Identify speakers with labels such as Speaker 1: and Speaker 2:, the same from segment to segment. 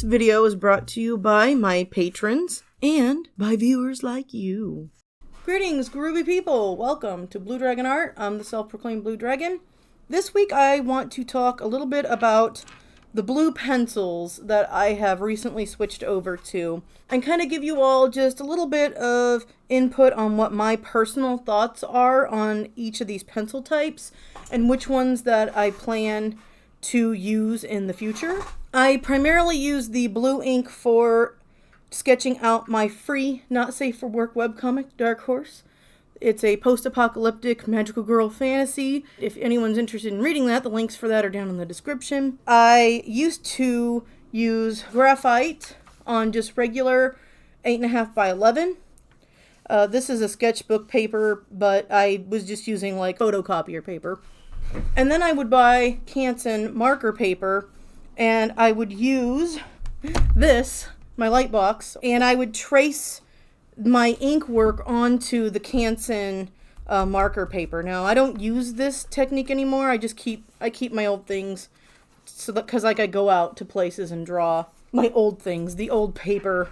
Speaker 1: This video is brought to you by my patrons and by viewers like you. Greetings, groovy people! Welcome to Blue Dragon Art. I'm the self-proclaimed Blue Dragon. This week I want to talk a little bit about the blue pencils that I have recently switched over to and kind of give you all just a little bit of input on what my personal thoughts are on each of these pencil types and which ones that I plan to use in the future. I primarily use the blue ink for sketching out my free, not safe for work webcomic, Dark Horse. It's a post-apocalyptic magical girl fantasy. If anyone's interested in reading that, the links for that are down in the description. I used to use graphite on just regular 8.5 by 11. This is a sketchbook paper, but I was just using like photocopier paper. And then I would buy Canson marker paper, and I would use this, my light box, and I would trace my ink work onto the Canson marker paper. Now, I don't use this technique anymore. I keep my old things so that, because like I go out to places and draw my old things, the old paper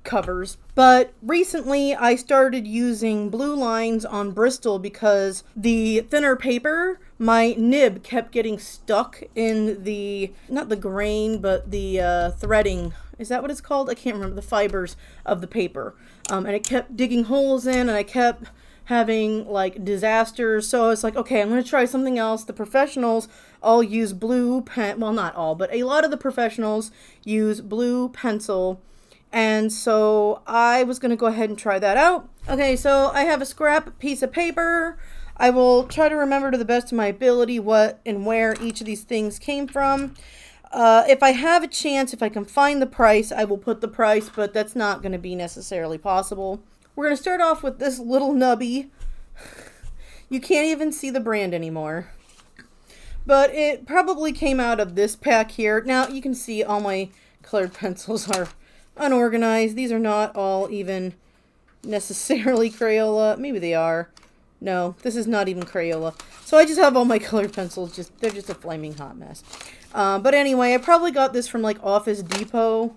Speaker 1: covers. But recently I started using blue lines on Bristol because the thinner paper, my nib kept getting stuck in the, not the grain, but the threading. Is that what it's called? I can't remember. The fibers of the paper. And it kept digging holes in, and I kept having like disasters. So I was like, okay, I'm going to try something else. The professionals all use blue pen. Well, not all, but a lot of the professionals use blue pencil. And so I was going to go ahead and try that out. Okay, so I have a scrap piece of paper. I will try to remember to the best of my ability what and where each of these things came from. If I have a chance, if I can find the price, I will put the price, but that's not going to be necessarily possible. We're going to start off with this little nubby. You can't even see the brand anymore. But it probably came out of this pack here. Now, you can see all my colored pencils are unorganized. These are not all even necessarily Crayola. Maybe they are. No, this is not even Crayola. So I just have all my colored pencils. They're just a flaming hot mess. But anyway, I probably got this from like Office Depot,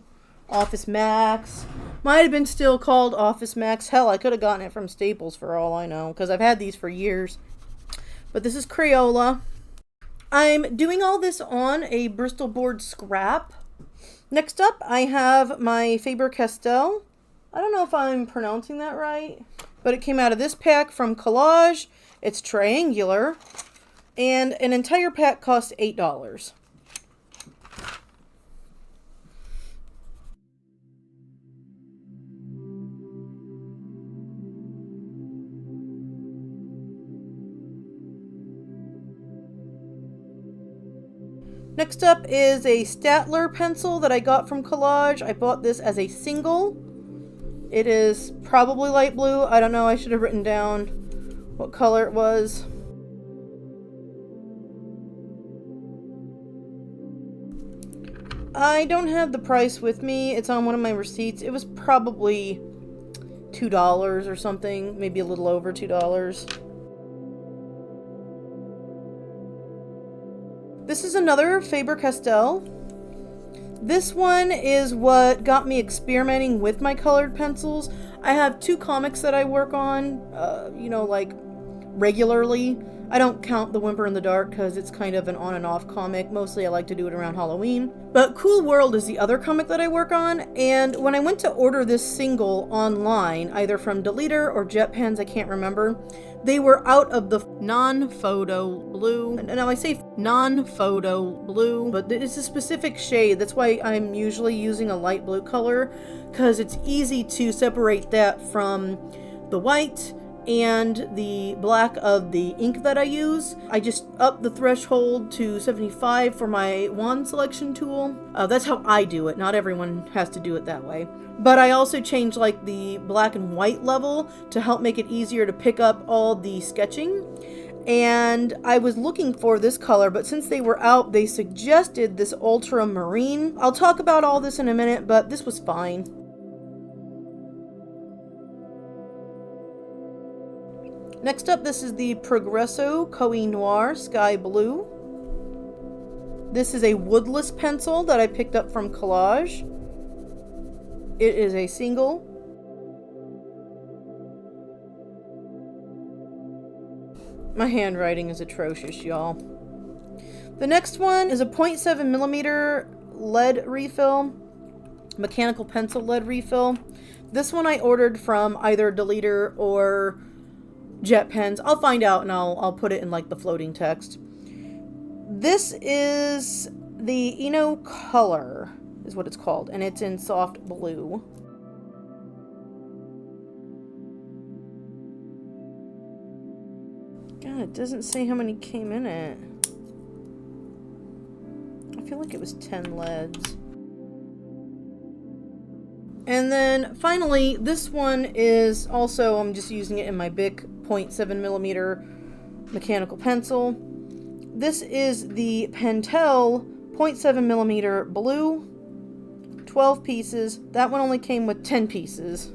Speaker 1: Office Max. Might have been still called Office Max. Hell, I could have gotten it from Staples for all I know, because I've had these for years. But this is Crayola. I'm doing all this on a Bristol board scrap. Next up, I have my Faber-Castell. I don't know if I'm pronouncing that right, but it came out of this pack from Collage. It's triangular, and an entire pack cost $8. Next up is a Staedtler pencil that I got from Collage. I bought this as a single. It is probably light blue. I don't know. I should have written down what color it was. I don't have the price with me. It's on one of my receipts. It was probably $2 or something. Maybe a little over $2. This is another Faber-Castell. This one is what got me experimenting with my colored pencils. I have 2 comics that I work on, like regularly. I don't count the Whimper in the Dark because it's kind of an on and off comic. Mostly I like to do it around Halloween. But Cool World is the other comic that I work on. And when I went to order this single online, either from Deleter or Jet Pens, I can't remember, they were out of the non-photo blue. Now I say non-photo blue, but it's a specific shade. That's why I'm usually using a light blue color, because it's easy to separate that from the white and the black of the ink that I use. I just up the threshold to 75 for my wand selection tool. That's how I do it. Not everyone has to do it that way. But I also change like the black and white level to help make it easier to pick up all the sketching. And I was looking for this color, but since they were out, they suggested this ultramarine. I'll talk about all this in a minute, but this was fine. Next up, this is the Progresso Koh-I-Noor Sky Blue. This is a Woodless pencil that I picked up from Collage. It is a single. My handwriting is atrocious, y'all. The next one is a 0.7mm lead refill, mechanical pencil lead refill. This one I ordered from either Deleter or Jet Pens. I'll find out and I'll put it in like the floating text. This is the Eskimo Color, is what it's called, and it's in soft blue. God, it doesn't say how many came in it. I feel like it was 10 leads. And then finally, this one is also, I'm just using it in my Bic 0.7mm mechanical pencil. This is the Pentel 0.7mm blue, 12 pieces. That one only came with 10 pieces.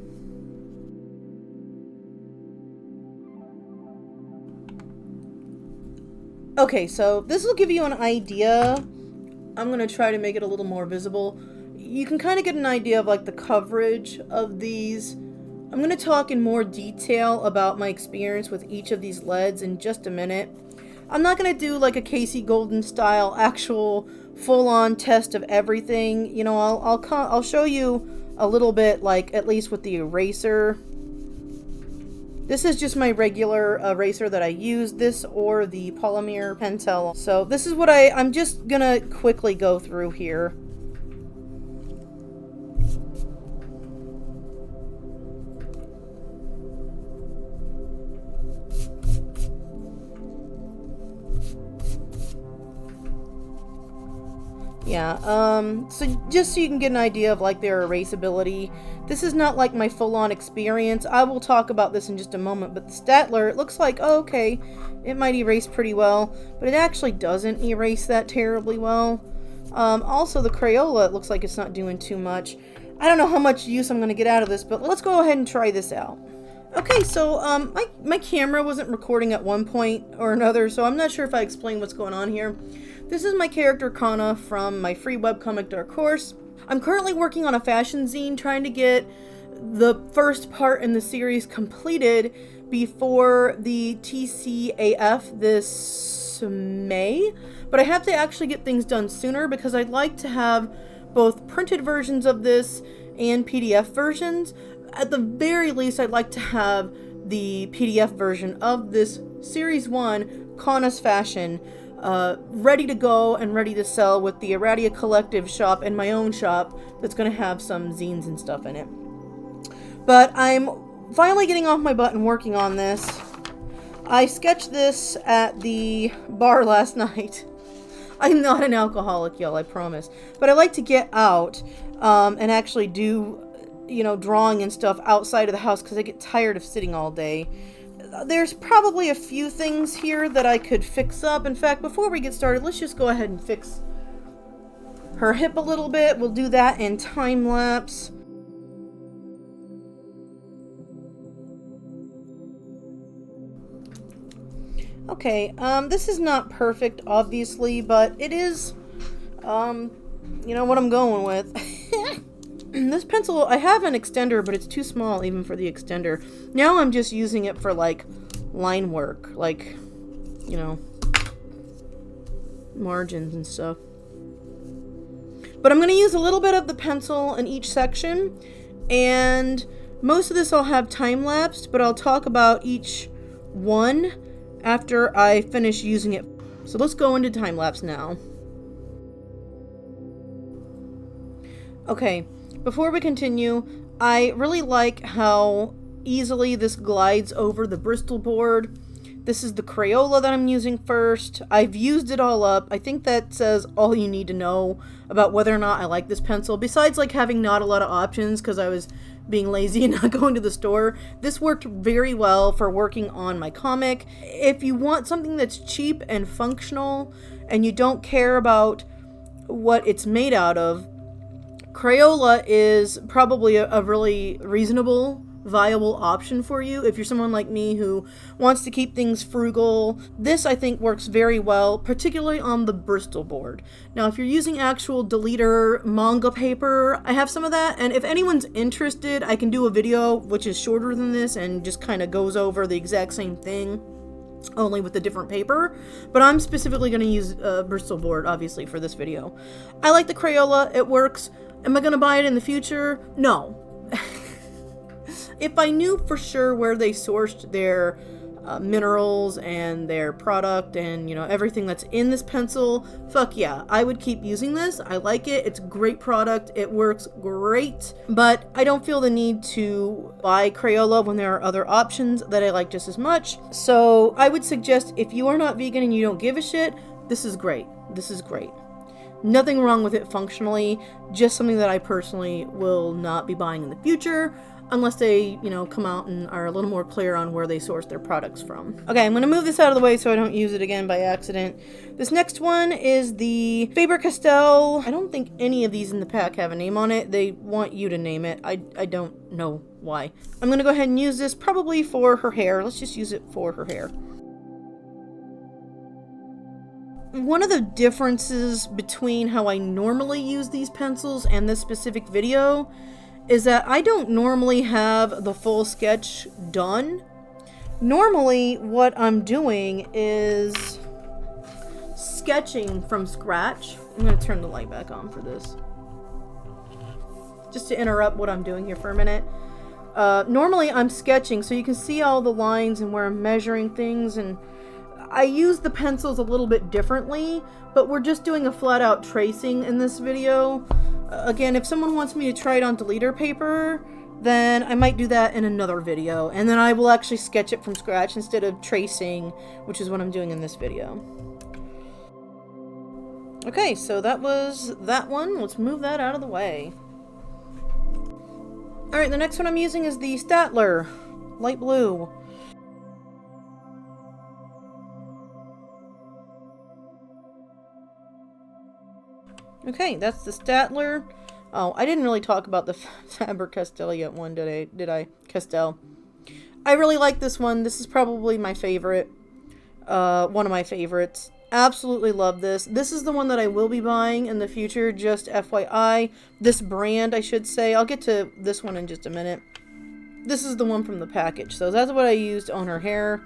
Speaker 1: Okay, so this will give you an idea. I'm going to try to make it a little more visible. You can kind of get an idea of like the coverage of these. I'm going to talk in more detail about my experience with each of these leads in just a minute. I'm not going to do like a Kasey Golden style actual full-on test of everything. You know, I'll show you a little bit, like at least with the eraser. This is just my regular eraser that I use, this or the polymer Pentel. So this is what I'm just gonna quickly go through here. Yeah, so just so you can get an idea of like their erasability. This is not like my full-on experience. I will talk about this in just a moment, but the Staedtler, it looks like, oh, okay, it might erase pretty well, but it actually doesn't erase that terribly well. Also, the Crayola, it looks like it's not doing too much. I don't know how much use I'm going to get out of this, but let's go ahead and try this out. Okay, so my camera wasn't recording at one point or another, so I'm not sure if I explained what's going on here. This is my character Kana from my free webcomic Dark Horse. I'm currently working on a fashion zine, trying to get the first part in the series completed before the TCAF this May, but I have to actually get things done sooner because I'd like to have both printed versions of this and PDF versions. At the very least, I'd like to have the PDF version of this Series 1 Kana's Fashion ready to go and ready to sell with the Eradia Collective shop and my own shop that's going to have some zines and stuff in it. But I'm finally getting off my butt and working on this. I sketched this at the bar last night. I'm not an alcoholic, y'all, I promise. But I like to get out and actually do, you know, drawing and stuff outside of the house because I get tired of sitting all day. There's probably a few things here that I could fix up. In fact, before we get started, let's just go ahead and fix her hip a little bit. We'll do that in time lapse. Okay, this is not perfect, obviously, but it is, you know what I'm going with. This pencil, I have an extender, but it's too small even for the extender. Now I'm just using it for, like, line work, like, you know, margins and stuff. But I'm going to use a little bit of the pencil in each section, and most of this I'll have time-lapsed, but I'll talk about each one after I finish using it. So let's go into time-lapse now. Okay. Before we continue, I really like how easily this glides over the Bristol board. This is the Crayola that I'm using first. I've used it all up. I think that says all you need to know about whether or not I like this pencil. Besides like having not a lot of options because I was being lazy and not going to the store. This worked very well for working on my comic. If you want something that's cheap and functional and you don't care about what it's made out of, Crayola is probably a really reasonable viable option for you. If you're someone like me who wants to keep things frugal, this I think works very well, particularly on the Bristol board. Now, if you're using actual deleter manga paper, I have some of that, and if anyone's interested, I can do a video which is shorter than this and just kind of goes over the exact same thing, only with a different paper, but I'm specifically going to use Bristol board, obviously, for this video. I like the Crayola. It works. Am I going to buy it in the future? No. If I knew for sure where they sourced their minerals and their product and, you know, everything that's in this pencil, fuck yeah, I would keep using this. I like it. It's a great product. It works great, but I don't feel the need to buy Crayola when there are other options that I like just as much. So I would suggest, if you are not vegan and you don't give a shit, this is great. This is great. Nothing wrong with it functionally, just something that I personally will not be buying in the future, unless they, you know, come out and are a little more clear on where they source their products from. Okay, I'm going to move this out of the way so I don't use it again by accident. This next one is the Faber-Castell. I don't think any of these in the pack have a name on it. They want you to name it. I don't know why. I'm going to go ahead and use this probably for her hair. Let's just use it for her hair. One of the differences between how I normally use these pencils and this specific video is that I don't normally have the full sketch done. Normally, what I'm doing is sketching from scratch. I'm going to turn the light back on for this, just to interrupt what I'm doing here for a minute. Normally, I'm sketching, so you can see all the lines and where I'm measuring things, and I use the pencils a little bit differently, but we're just doing a flat-out tracing in this video. Again, if someone wants me to try it on deleter paper, then I might do that in another video, and then I will actually sketch it from scratch instead of tracing, which is what I'm doing in this video. Okay, so that was that one. Let's move that out of the way. Alright, the next one I'm using is the Staedtler light blue. Okay, that's the Staedtler. Oh, I didn't really talk about the Faber-Castell yet one, did I? Castell. I really like this one. This is probably my favorite. One of my favorites. Absolutely love this. This is the one that I will be buying in the future, just FYI. This brand, I should say. I'll get to this one in just a minute. This is the one from the package. So that's what I used on her hair.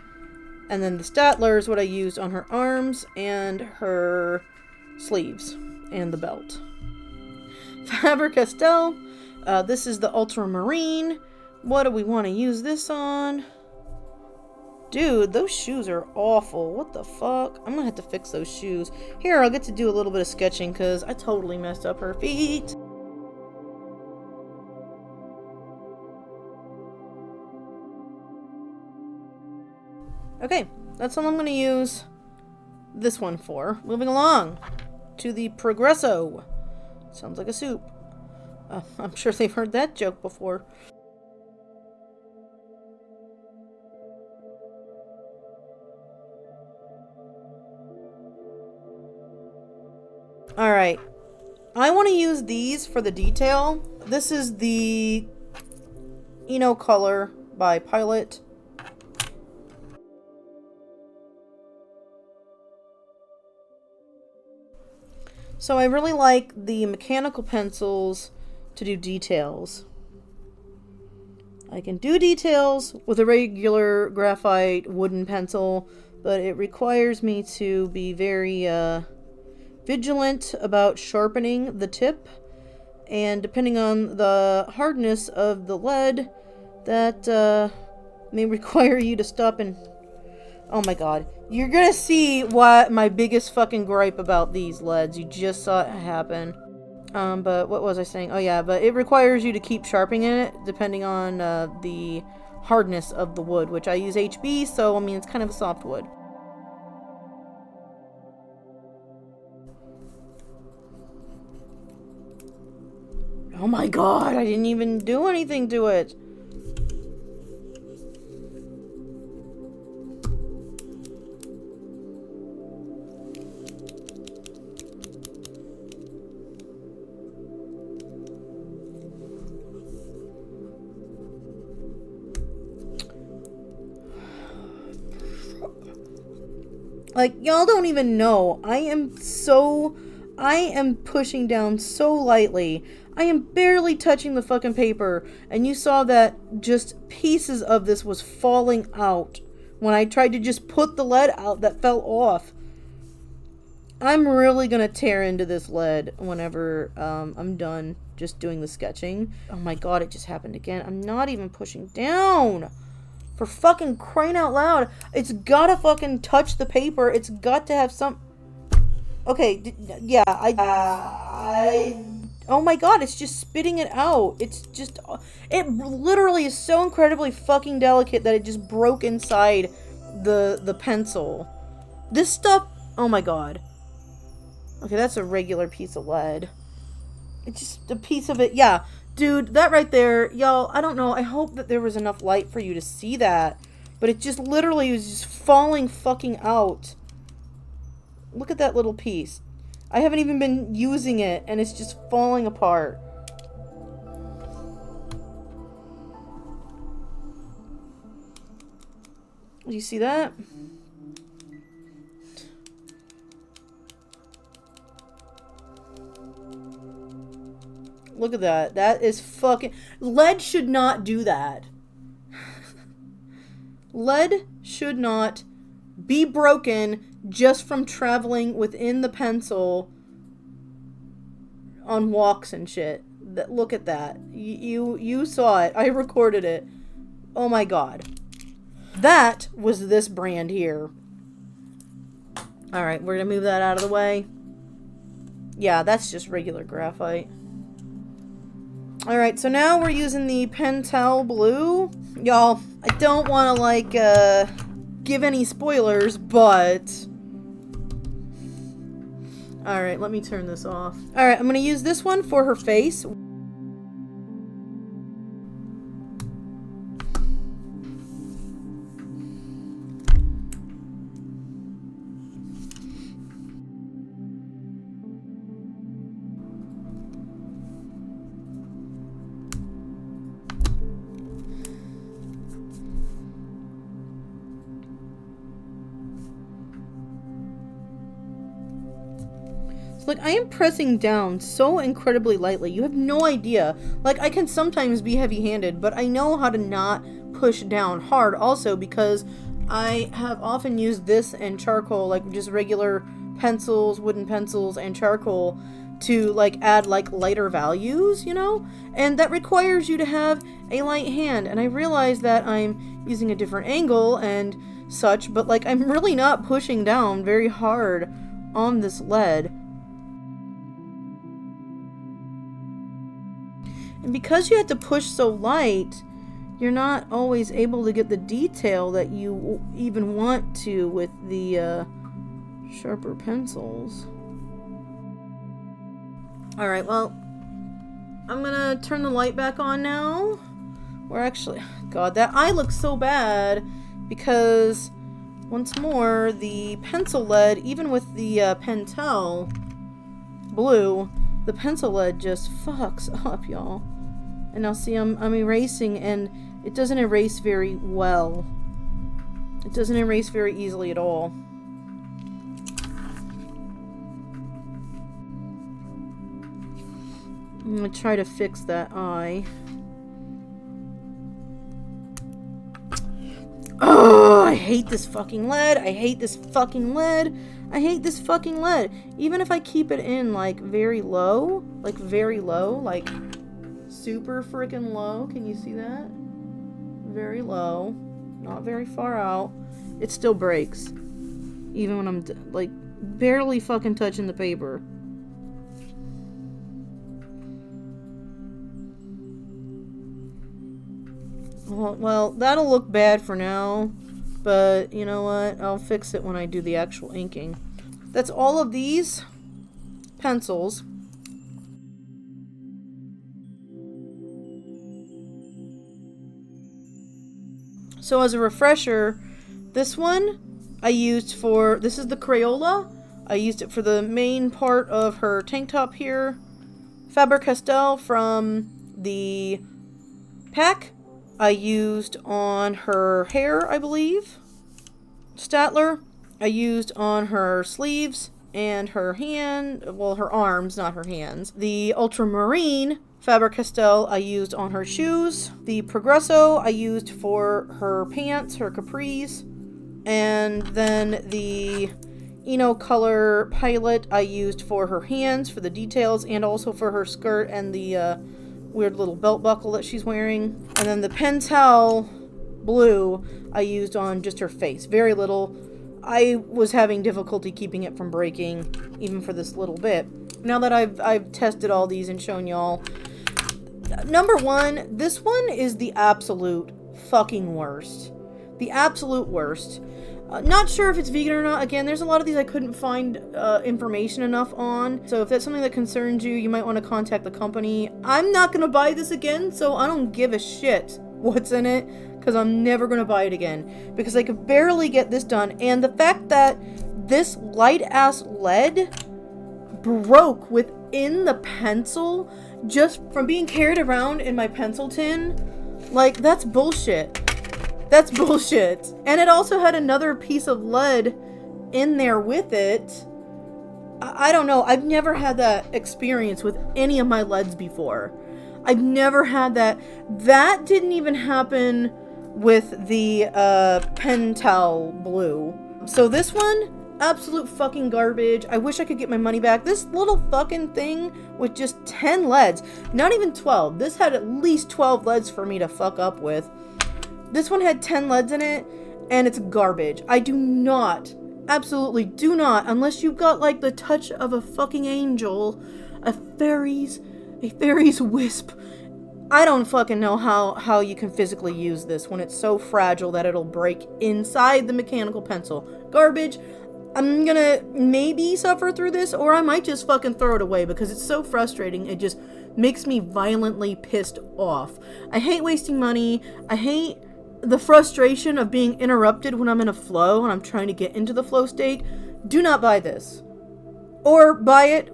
Speaker 1: And then the Staedtler is what I used on her arms and her sleeves and the belt. Faber-Castell. This is the ultramarine. What do we want to use this on? Dude, those shoes are awful. What the fuck? I'm gonna have to fix those shoes. Here, I'll get to do a little bit of sketching because I totally messed up her feet. Okay, that's all I'm gonna use this one for. Moving along to the Progresso. Sounds like a soup. I'm sure they've heard that joke before. Alright. I want to use these for the detail. This is the Color by Pilot. So I really like the mechanical pencils to do details. I can do details with a regular graphite wooden pencil, but it requires me to be very vigilant about sharpening the tip, and depending on the hardness of the lead, that may require you to stop and... Oh my god. You're gonna see what my biggest fucking gripe about these LEDs. You just saw it happen. But what was I saying? Oh yeah, but it requires you to keep sharpening it depending on the hardness of the wood, which I use HB, so I mean it's kind of a soft wood. Oh my god, I didn't even do anything to it. Like, y'all don't even know. I am pushing down so lightly. I am barely touching the fucking paper. And you saw that just pieces of this was falling out. When I tried to just put the lead out, that fell off. I'm really going to tear into this lead whenever I'm done just doing the sketching. Oh my god, it just happened again. I'm not even pushing down. For fucking crying out loud. It's gotta fucking touch the paper. It's got to have some... Okay, yeah, oh my god, it's just spitting it out. It's just... It literally is so incredibly fucking delicate that it just broke inside the pencil. This stuff... Oh my god. Okay, that's a regular piece of lead. It's just a piece of it. Yeah, dude, that right there, y'all, I don't know. I hope that there was enough light for you to see that. But it just literally was just falling fucking out. Look at that little piece. I haven't even been using it, and it's just falling apart. Do you see that? Look at that. That is fucking... Lead should not do that. Lead should not be broken just from traveling within the pencil on walks and shit. Look at that. You saw it. I recorded it. Oh my god. That was this brand here. Alright, we're gonna move that out of the way. Yeah, that's just regular graphite. Alright, so now we're using the Pentel Blue. Y'all, I don't want to, like, give any spoilers, but... Alright, let me turn this off. Alright, I'm going to use this one for her face. Like, I am pressing down so incredibly lightly. You have no idea. Like, I can sometimes be heavy-handed, but I know how to not push down hard also because I have often used this and charcoal, like just regular pencils, wooden pencils, and charcoal to, like, add, like, lighter values, you know? And that requires you to have a light hand. And I realize that I'm using a different angle and such, but, like, I'm really not pushing down very hard on this lead. And because you have to push so light, you're not always able to get the detail that you even want to with the sharper pencils. Alright, well, I'm gonna turn the light back on now. We're actually... God, that eye looks so bad because, once more, the pencil lead, even with the Pentel Blue, the pencil lead just fucks up, y'all. And now see, I'm erasing, and it doesn't erase very well. It doesn't erase very easily at all. I'm gonna try to fix that eye. Oh, I hate this fucking lead. I hate this fucking lead. I hate this fucking lead. Even if I keep it in, like, very low, like, super freaking low. Can you see that? Very low. Not very far out. It still breaks. Even when I'm, like, barely fucking touching the paper. Well, that'll look bad for now, but you know what? I'll fix it when I do the actual inking. That's all of these pencils. So as a refresher, this one I used for, this is the Crayola. I used it for the main part of her tank top here. Faber-Castell from the pack. I used on her hair, I believe. Staedtler. I used on her sleeves and her her arms, not her hands. The Ultramarine Faber-Castell I used on her shoes. The Progresso I used for her pants, her capris. And then the Color Pilot I used for her hands, for the details, and also for her skirt and the weird little belt buckle that she's wearing. And then the Pentel Blue I used on just her face. Very little. I was having difficulty keeping it from breaking, even for this little bit. Now that I've tested all these and shown y'all, number one, this one is the absolute fucking worst. The absolute worst. Not sure if it's vegan or not. Again, there's a lot of these I couldn't find information enough on. So if that's something that concerns you, you might want to contact the company. I'm not going to buy this again, so I don't give a shit what's in it, because I'm never going to buy it again. Because I could barely get this done. And the fact that this light-ass lead broke within the pencil just from being carried around in my pencil tin, like, that's bullshit. That's bullshit. And it also had another piece of lead in there with it. I don't know. I've never had that experience with any of my leads before. I've never had that. That didn't even happen with the Pentel Blue. So this one, absolute fucking garbage. I wish I could get my money back. This little fucking thing with just 10 leads. Not even 12. This had at least 12 leads for me to fuck up with. This one had 10 leads in it, and it's garbage. I do not, absolutely do not, unless you've got like the touch of a fucking angel, a fairy's wisp. I don't fucking know how you can physically use this when it's so fragile that it'll break inside the mechanical pencil. Garbage. I'm gonna maybe suffer through this, or I might just fucking throw it away because it's so frustrating. It just makes me violently pissed off. I hate wasting money. I hate the frustration of being interrupted when I'm in a flow and I'm trying to get into the flow state. Do not buy this. Or buy it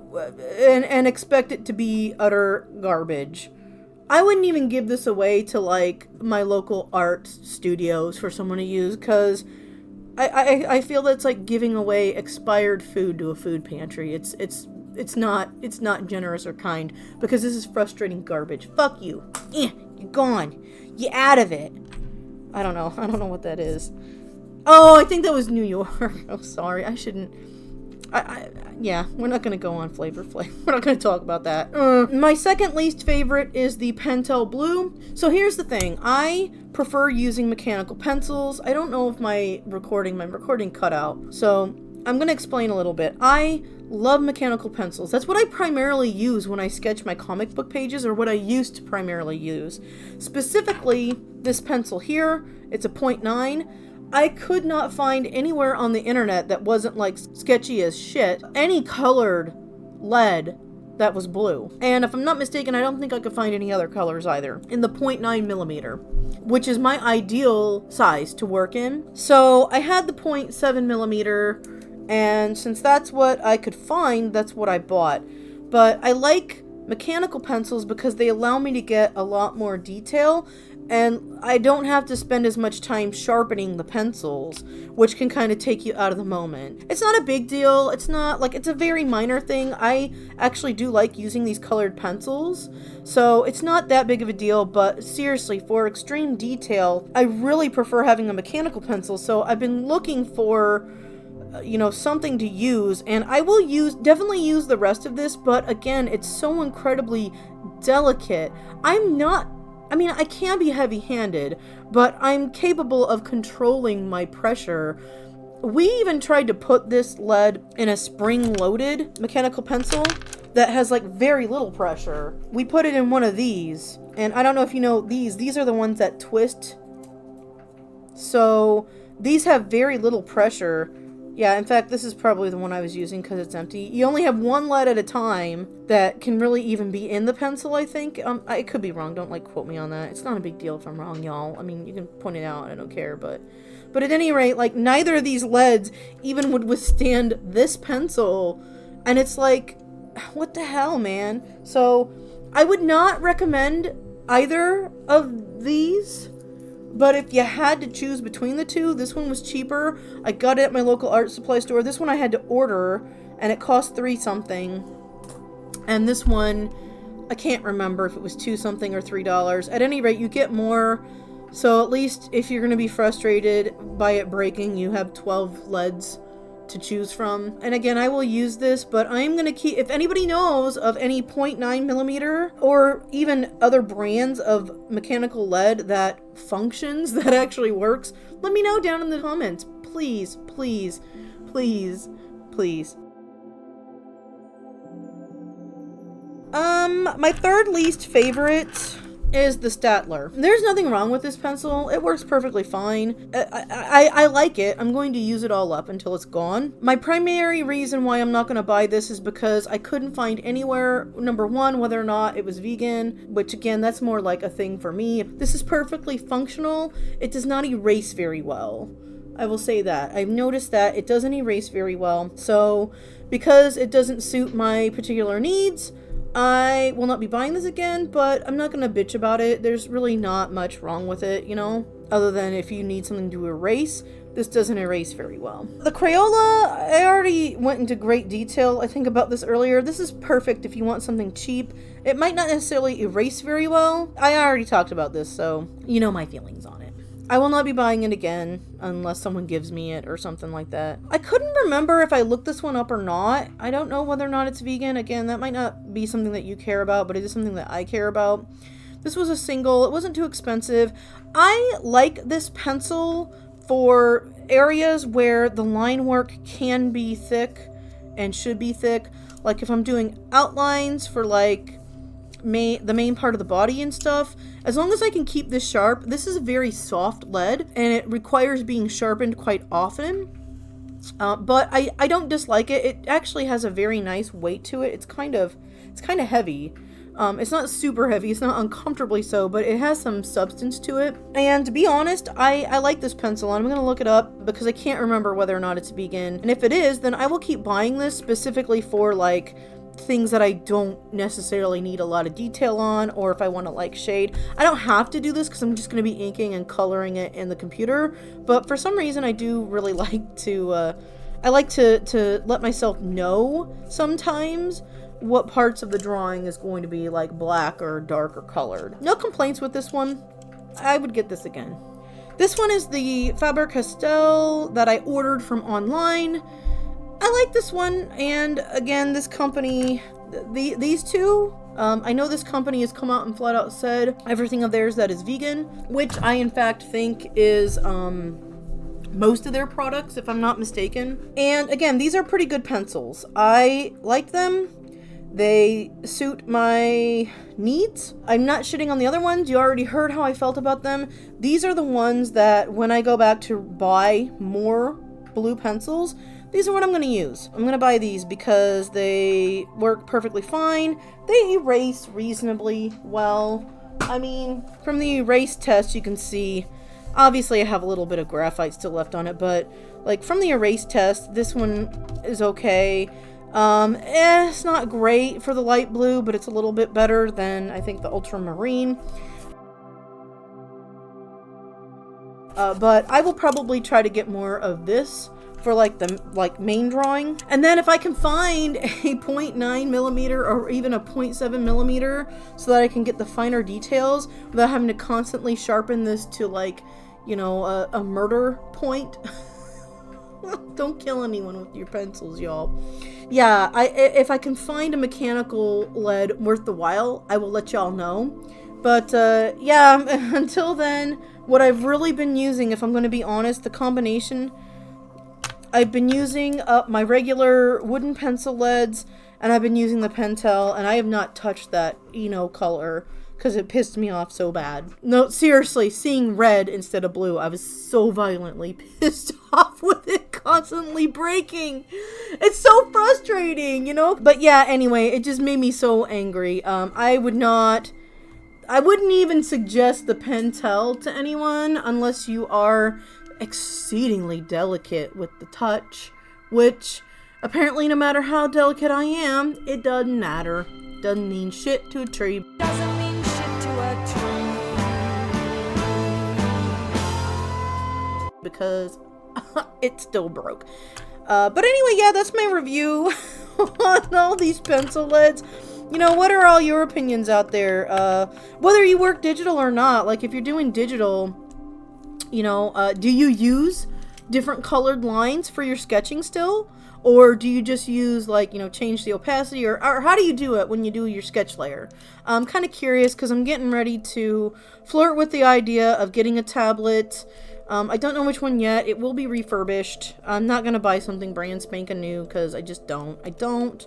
Speaker 1: and expect it to be utter garbage. I wouldn't even give this away to like my local art studios for someone to use, because I feel that's like giving away expired food to a food pantry. It's not generous or kind, because this is frustrating garbage. Fuck you. You're gone. You're out of it. I don't know what that is. Oh, I think that was New York. Oh, sorry. I shouldn't. Yeah, we're not going to go on Flavor Flav. We're not going to talk about that. My second least favorite is the Pentel Blue. So here's the thing. I prefer using mechanical pencils. I don't know if my recording cut out. So I'm going to explain a little bit. I love mechanical pencils. That's what I primarily use when I sketch my comic book pages, or what I used to primarily use. Specifically, this pencil here. It's a 0.9. I could not find anywhere on the internet that wasn't like sketchy as shit any colored lead that was blue. And if I'm not mistaken, I don't think I could find any other colors either in the 0.9 millimeter, which is my ideal size to work in. So I had the 0.7 millimeter, and since that's what I could find, that's what I bought. But I like mechanical pencils because they allow me to get a lot more detail, and I don't have to spend as much time sharpening the pencils, which can kind of take you out of the moment. It's not a big deal. It's not like, it's a very minor thing. I actually do like using these colored pencils, so it's not that big of a deal. But seriously, for extreme detail, I really prefer having a mechanical pencil. So I've been looking for something to use, and I will definitely use the rest of this, but again, it's so incredibly delicate. I can be heavy-handed, but I'm capable of controlling my pressure. We even tried to put this lead in a spring-loaded mechanical pencil that has like very little pressure. We put it in one of these, and I don't know if you know these are the ones that twist. So these have very little pressure. Yeah, in fact, this is probably the one I was using because it's empty. You only have one lead at a time that can really even be in the pencil, I think. I could be wrong. Don't, quote me on that. It's not a big deal if I'm wrong, y'all. I mean, you can point it out. I don't care. But at any rate, neither of these leads even would withstand this pencil. And it's like, what the hell, man? So I would not recommend either of these But if you had to choose between the two, this one was cheaper. I got it at my local art supply store. This one I had to order, and it cost $3 something. And this one, I can't remember if it was $2 something or $3. At any rate, you get more. So at least if you're going to be frustrated by it breaking, you have 12 leads to choose from. And again, I will use this, but I'm going to keep, if anybody knows of any 0.9 millimeter or even other brands of mechanical lead that functions, that actually works, let me know down in the comments. Please, please, please, please. My third least favorite is the Staedtler. There's nothing wrong with this pencil. It works perfectly fine. I like it. I'm going to use it all up until it's gone. My primary reason why I'm not going to buy this is because I couldn't find anywhere, number one, whether or not it was vegan, which again, that's more like a thing for me. This is perfectly functional. It does not erase very well. I will say that. I've noticed that it doesn't erase very well. So because it doesn't suit my particular needs, I will not be buying this again, but I'm not going to bitch about it. There's really not much wrong with it, you know, other than if you need something to erase, this doesn't erase very well. The Crayola, I already went into great detail, I think, about this earlier. This is perfect if you want something cheap. It might not necessarily erase very well. I already talked about this, so you know my feelings on it. I will not be buying it again unless someone gives me it or something like that. I couldn't remember if I looked this one up or not. I don't know whether or not it's vegan. Again, that might not be something that you care about, but it is something that I care about. This was a single. It wasn't too expensive. I like this pencil for areas where the line work can be thick and should be thick. Like if I'm doing outlines for like the main part of the body and stuff, as long as I can keep this sharp. This is a very soft lead and it requires being sharpened quite often, but I don't dislike it. It actually has a very nice weight to it. It's kind of heavy. It's not super heavy, it's not uncomfortably so, but it has some substance to it. And to be honest, I like this pencil. I'm gonna look it up because I can't remember whether or not it's vegan, and if it is, then I will keep buying this specifically for like things that I don't necessarily need a lot of detail on, or if I want to like shade. I don't have to do this because I'm just going to be inking and coloring it in the computer, but for some reason I do really like to I like to let myself know sometimes what parts of the drawing is going to be like black or dark or colored. No complaints with this one. I would get this again. This one is the Faber-Castell that I ordered from online. I like this one, and again, this company, these two, I know this company has come out and flat out said everything of theirs that is vegan, which I in fact think is most of their products, if I'm not mistaken. And again, these are pretty good pencils. I like them. They suit my needs. I'm not shitting on the other ones. You already heard how I felt about them. These are the ones that when I go back to buy more blue pencils, these are what I'm going to use. I'm going to buy these because they work perfectly fine. They erase reasonably well. I mean, from the erase test, you can see, obviously I have a little bit of graphite still left on it, but like from the erase test, this one is okay. It's not great for the light blue, but it's a little bit better than I think the ultramarine. But I will probably try to get more of this for like the main drawing, and then if I can find a 0.9 millimeter or even a 0.7 millimeter so that I can get the finer details without having to constantly sharpen this to like, you know, a murder point. Don't kill anyone with your pencils, y'all. Yeah, if I can find a mechanical lead worth the while, I will let y'all know. But yeah, until then, what I've really been using, if I'm going to be honest, the combination, I've been using my regular wooden pencil leads, and I've been using the Pentel, and I have not touched that Eno color because it pissed me off so bad. No, seriously, seeing red instead of blue, I was so violently pissed off with it constantly breaking. It's so frustrating, you know? But yeah, anyway, it just made me so angry. I wouldn't even suggest the Pentel to anyone unless you are exceedingly delicate with the touch, which apparently no matter how delicate I am, it doesn't matter. Doesn't mean shit to a tree. Doesn't mean shit to a tree. because it still broke. But anyway, yeah, that's my review on all these pencil leads. You know, what are all your opinions out there? Whether you work digital or not, like if you're doing digital, you know, do you use different colored lines for your sketching still? Or do you just use, like, you know, change the opacity? Or how do you do it when you do your sketch layer? I'm kind of curious because I'm getting ready to flirt with the idea of getting a tablet. I don't know which one yet. It will be refurbished. I'm not going to buy something brand spanking new because I just don't. I don't.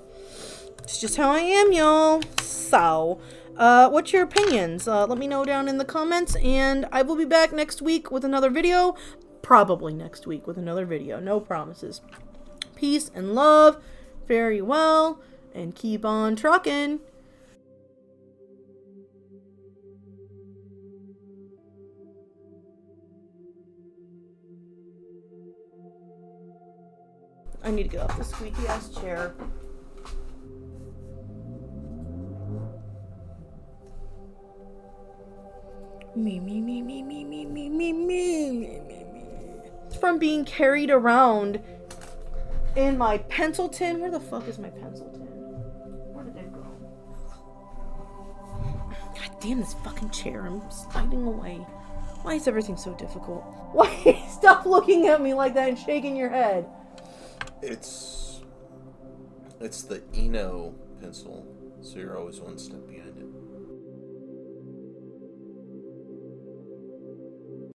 Speaker 1: It's just how I am, y'all. So, what's your opinions? Let me know down in the comments, and I will be back next week with another video. Probably next week with another video. No promises. Peace and love. Very well. And keep on trucking. I need to get off this squeaky ass chair. Me. From being carried around in my pencil tin. Where the fuck is my pencil tin? Where did it go? God damn this fucking chair. I'm sliding away. Why is everything so difficult? Why? Stop looking at me like that and shaking your head.
Speaker 2: It's the Eno pencil, so you're always one step behind it.